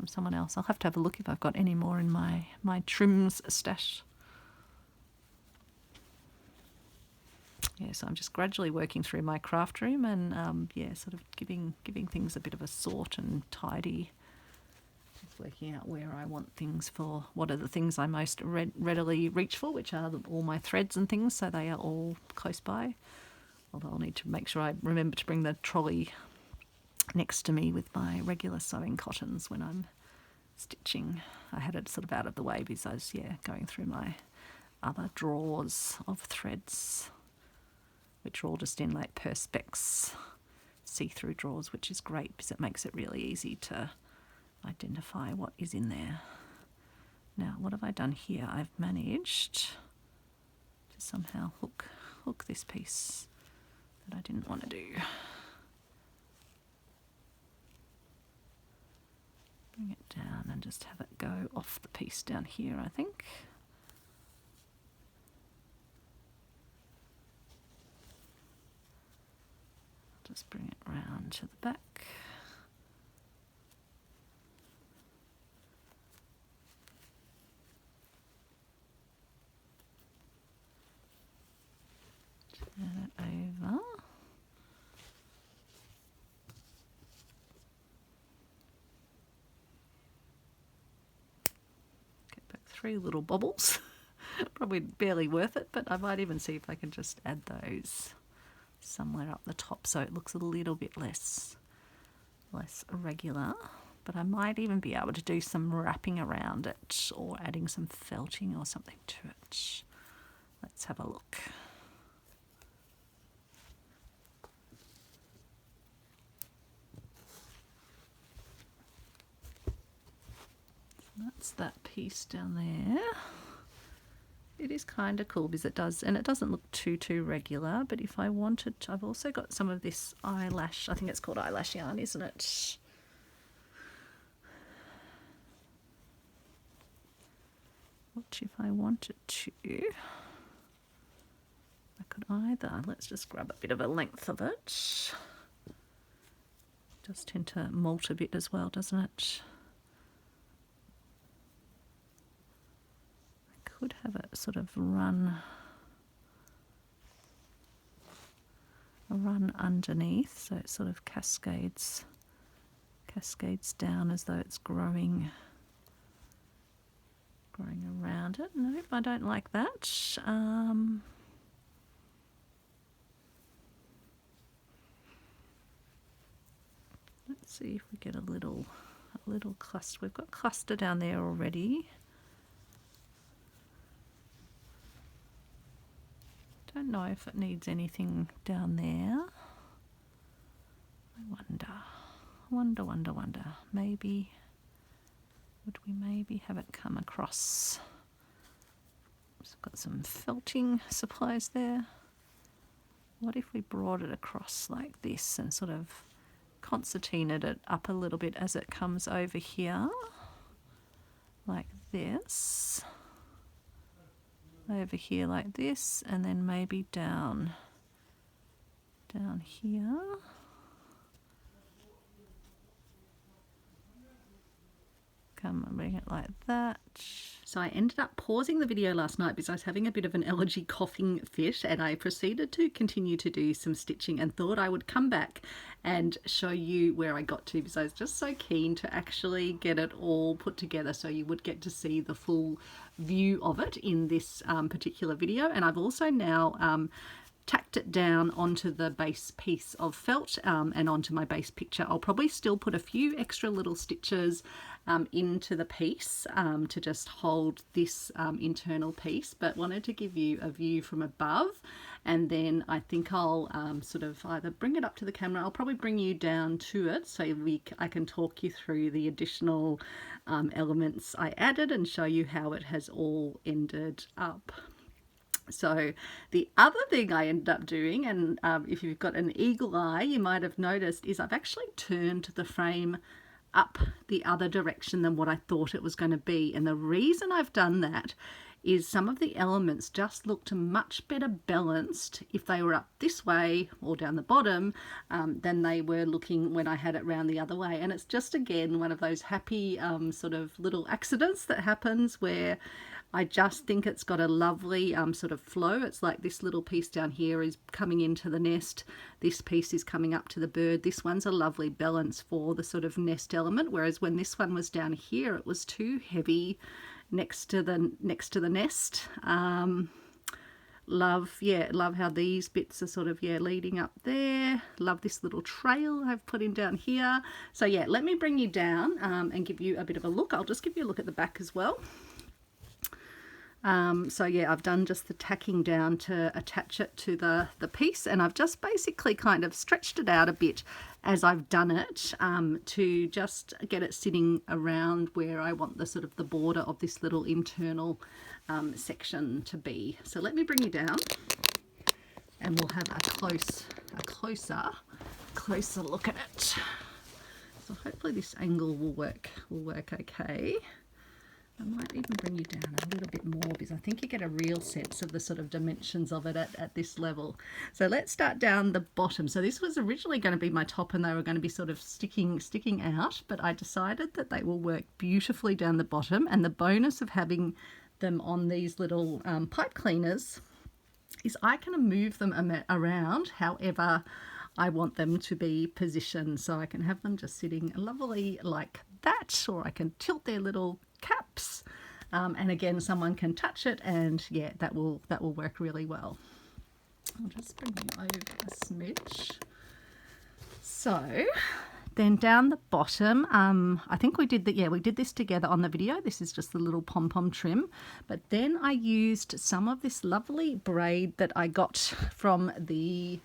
someone else. I'll have to have a look if I've got any more in my trims stash. Yeah, so I'm just gradually working through my craft room and sort of giving things a bit of a sort and tidy. Just working out where I want things for, what are the things I most readily reach for, which are all my threads and things, so they are all close by. Although I'll need to make sure I remember to bring the trolley next to me with my regular sewing cottons when I'm stitching. I had it sort of out of the way because I was, going through my other drawers of threads, which are all just in like Perspex see-through drawers, which is great because it makes it really easy to identify what is in there. Now, what have I done here? I've managed to somehow hook this piece that I didn't want to do. Bring it down and just have it go off the piece down here, I think. Just bring it round to the back. Turn it over. Get back 3 little bobbles. Probably barely worth it, but I might even see if I can just add those somewhere up the top so it looks a little bit less irregular. But I might even be able to do some wrapping around it or adding some felting or something to it. Let's have a look. That's that piece down there. It is kind of cool because it doesn't look too regular, but if I wanted to, I've also got some of this eyelash, I think it's called eyelash yarn, isn't it? Which if I wanted to, I could either, let's just grab a bit of a length of it. Does tend to molt a bit as well, doesn't it? Could have it sort of run underneath, so it sort of cascades down as though it's growing around it. Nope, I don't like that. Let's see if we get a little cluster. We've got cluster down there already. Don't know if it needs anything down there. I wonder. Maybe, would we maybe have it come across? So I've got some felting supplies there. What if we brought it across like this and sort of concertinaed it up a little bit as it comes over here, like this. Over here like this, and then maybe down here. come and bring it like that. So I ended up pausing the video last night because I was having a bit of an allergy coughing fit, and I proceeded to continue to do some stitching and thought I would come back and show you where I got to, because I was just so keen to actually get it all put together so you would get to see the full view of it in this particular video. And I've also now tacked it down onto the base piece of felt and onto my base picture. I'll probably still put a few extra little stitches into the piece to just hold this internal piece, but wanted to give you a view from above, and then I think I'll sort of either bring it up to the camera, I'll probably bring you down to it so I can talk you through the additional elements I added and show you how it has all ended up. So the other thing I ended up doing, and if you've got an eagle eye, you might have noticed, is I've actually turned the frame up the other direction than what I thought it was going to be. And the reason I've done that is some of the elements just looked much better balanced if they were up this way or down the bottom than they were looking when I had it round the other way. And it's just, again, one of those happy sort of little accidents that happens where I just think it's got a lovely sort of flow. It's like this little piece down here is coming into the nest. This piece is coming up to the bird. This one's a lovely balance for the sort of nest element, whereas when this one was down here, it was too heavy next to the nest. Love how these bits are sort of leading up there. Love this little trail I've put in down here. So yeah, let me bring you down and give you a bit of a look. I'll just give you a look at the back as well. So yeah, I've done just the tacking down to attach it to the piece, and I've just basically kind of stretched it out a bit as I've done it to just get it sitting around where I want the sort of the border of this little internal section to be. So let me bring you down and we'll have a closer look at it. So hopefully this angle will work okay. I might even bring you down a little bit more because I think you get a real sense of the sort of dimensions of it at this level. So let's start down the bottom. So this was originally going to be my top and they were going to be sort of sticking out, but I decided that they will work beautifully down the bottom, and the bonus of having them on these little pipe cleaners is I can move them around however I want them to be positioned. So I can have them just sitting lovely like that, or I can tilt their little caps and again someone can touch it, and yeah, that will work really well. I'll just bring them over a smidge. So then down the bottom, I think we did this together on the video. This is just the little pom-pom trim, but then I used some of this lovely braid that I got from the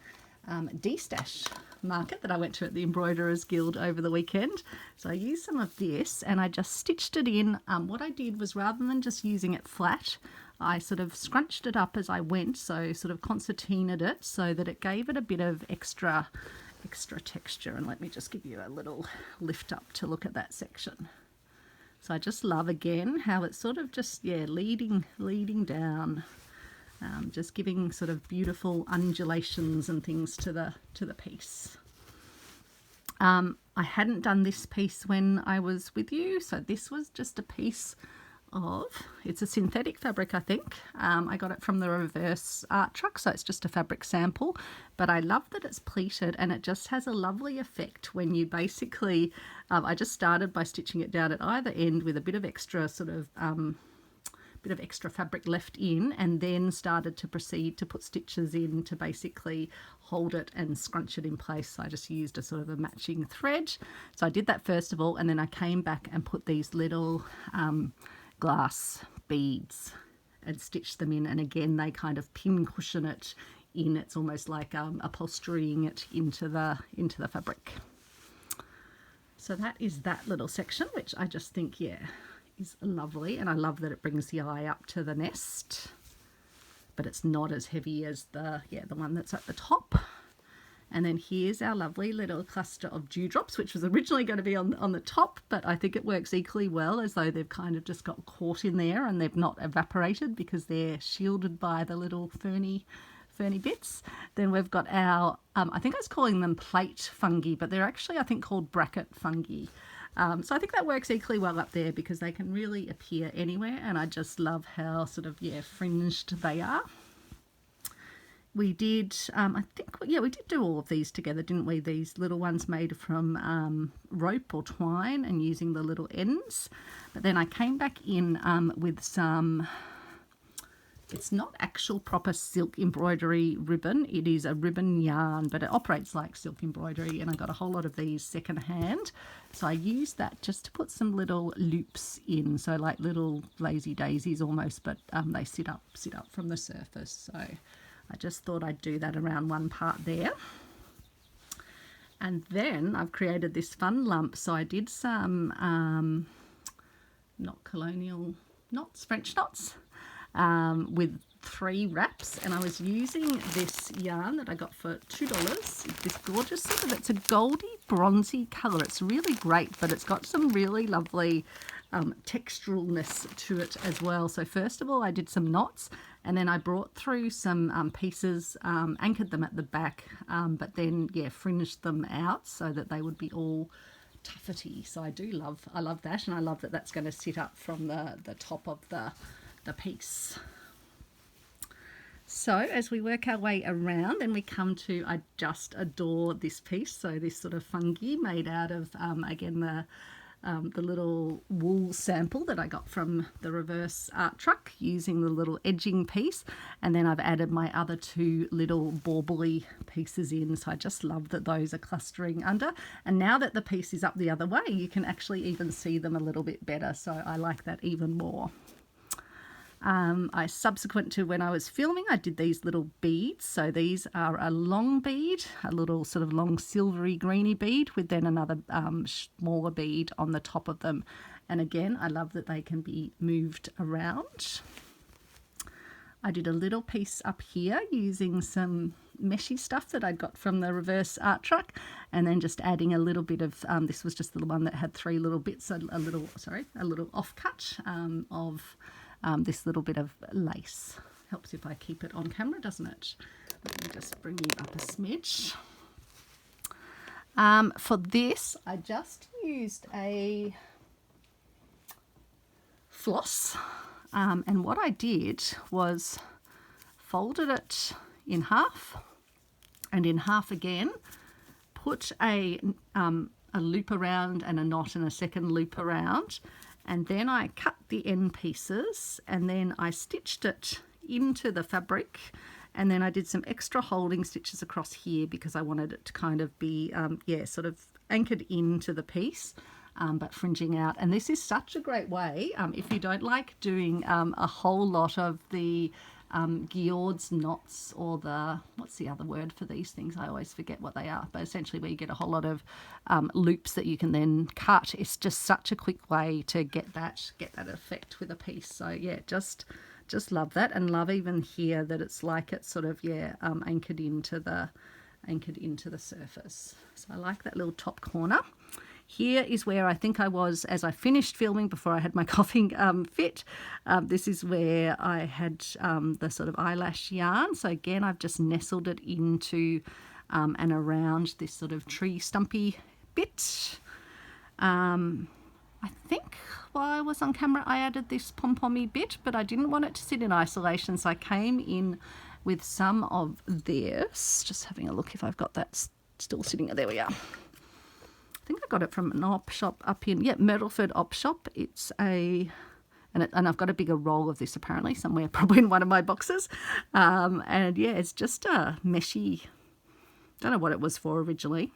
D-Stash market that I went to at the Embroiderers Guild over the weekend. So I used some of this and I just stitched it in. What I did was, rather than just using it flat, I sort of scrunched it up as I went, so sort of concertinaed it so that it gave it a bit of extra texture. And let me just give you a little lift up to look at that section. So I just love, again, how it's sort of just leading down. Just giving sort of beautiful undulations and things to the piece. I hadn't done this piece when I was with you, so this was just a piece of, it's a synthetic fabric, I think. I got it from the Reverse Art Truck, so it's just a fabric sample, but I love that it's pleated and it just has a lovely effect when you basically, I just started by stitching it down at either end with a bit of extra sort of extra fabric left in, and then started to proceed to put stitches in to basically hold it and scrunch it in place. So I just used a sort of a matching thread. So I did that first of all, and then I came back and put these little glass beads and stitched them in, and again they kind of pin cushion it in. It's almost like upholstering it into the fabric. So that is that little section, which I just think is lovely, and I love that it brings the eye up to the nest, but it's not as heavy as the one that's at the top. And then here's our lovely little cluster of dewdrops, which was originally going to be on the top, but I think it works equally well, as though they've kind of just got caught in there and they've not evaporated because they're shielded by the little ferny bits. Then we've got our I think I was calling them plate fungi, but they're actually, I think, called bracket fungi. So I think that works equally well up there because they can really appear anywhere, and I just love how sort of, yeah, fringed they are. We did, I think, yeah, we did do all of these together, didn't we? These little ones made from rope or twine and using the little ends. But then I came back in with some, it's not actual proper silk embroidery ribbon. It is a ribbon yarn, but it operates like silk embroidery, and I got a whole lot of these secondhand. So I used that just to put some little loops in, so like little lazy daisies almost, but they sit up from the surface. So I just thought I'd do that around one part there. And then I've created this fun lump. So I did some not colonial knots, French knots, with 3 wraps, and I was using this yarn that I got for $2. This gorgeous sort of, it's a goldy bronzy colour. It's really great, but it's got some really lovely texturalness to it as well. So first of all, I did some knots, and then I brought through some pieces, anchored them at the back, but then, yeah, fringed them out so that they would be all tuffety. So I love that, and I love that that's going to sit up from the top of the piece. So as we work our way around, then we come to, I just adore this piece. So this sort of fungi made out of, again, the little wool sample that I got from the reverse art truck, using the little edging piece, and then I've added my other 2 little bauble pieces in. So I just love that those are clustering under, and now that the piece is up the other way, you can actually even see them a little bit better, so I like that even more. Subsequent to when I was filming, I did these little beads. So these are a long bead, a little sort of long silvery greeny bead with then another smaller bead on the top of them. And again, I love that they can be moved around. I did a little piece up here using some meshy stuff that I got from the reverse art truck, and then just adding a little bit of, this was just the one that had 3 little bits, a little offcut of this little bit of lace. Helps if I keep it on camera, doesn't it? Let me just bring you up a smidge. For this, I just used a floss, and what I did was folded it in half and in half again, put a loop around and a knot and a second loop around, and then I cut the end pieces, and then I stitched it into the fabric, and then I did some extra holding stitches across here because I wanted it to kind of be, yeah, sort of anchored into the piece, but fringing out. And this is such a great way, if you don't like doing a whole lot of the guillards knots, or the, what's the other word for these things? I always forget what they are, but essentially where you get a whole lot of loops that you can then cut. It's just such a quick way to get that effect with a piece. So yeah, just love that, and love even here that it's like it's sort of, yeah, anchored into the surface. So I like that little top corner. Here is where I think I was as I finished filming before I had my coughing fit. This is where I had the sort of eyelash yarn. So again, I've just nestled it into and around this sort of tree stumpy bit. I think while I was on camera, I added this pom-pommy bit, but I didn't want it to sit in isolation. So I came in with some of this. Just having a look if I've got that still sitting. There we are. I think I got it from an op shop up in, yeah, Myrtleford op shop. It's a, and I've got a bigger roll of this apparently somewhere, probably in one of my boxes. And yeah, it's just a meshy, don't know what it was for originally,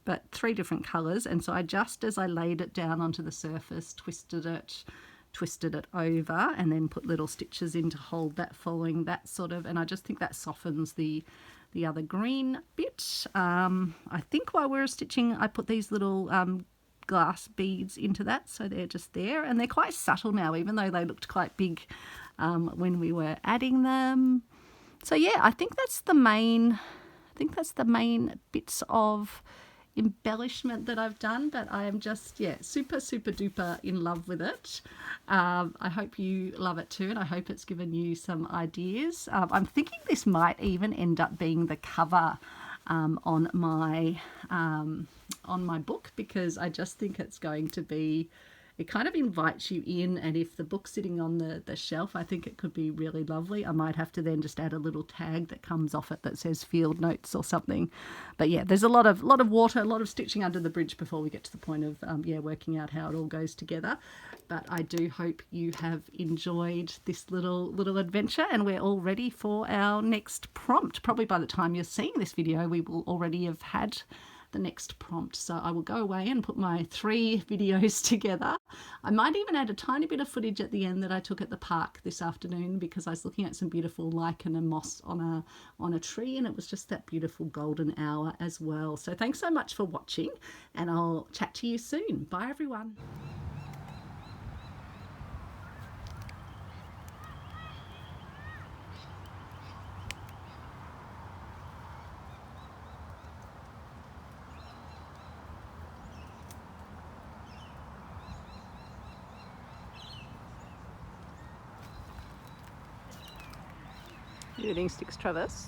but 3 different colours. And so I just, as I laid it down onto the surface, twisted it over, and then put little stitches in to hold that, following that sort of, and I just think that softens the other green bit. I think while we were stitching, I put these little glass beads into that, so they're just there, and they're quite subtle now, even though they looked quite big when we were adding them. So yeah, I think that's the main bits of embellishment that I've done, but I am just, yeah, super duper in love with it. I hope you love it too, and I hope it's given you some ideas. I'm thinking this might even end up being the cover on my book, because I just think it's going to be, it kind of invites you in, and if the book's sitting on the shelf, I think it could be really lovely. I might have to then just add a little tag that comes off it that says Field Notes or something. But yeah, there's a lot of water, a lot of stitching under the bridge before we get to the point of working out how it all goes together. But I do hope you have enjoyed this little adventure, and we're all ready for our next prompt. Probably by the time you're seeing this video, we will already have had the next prompt. So I will go away and put my 3 videos together. I might even add a tiny bit of footage at the end that I took at the park this afternoon, because I was looking at some beautiful lichen and moss on a tree, and it was just that beautiful golden hour as well. So thanks so much for watching, and I'll chat to you soon. Bye everyone. Beading sticks Travis.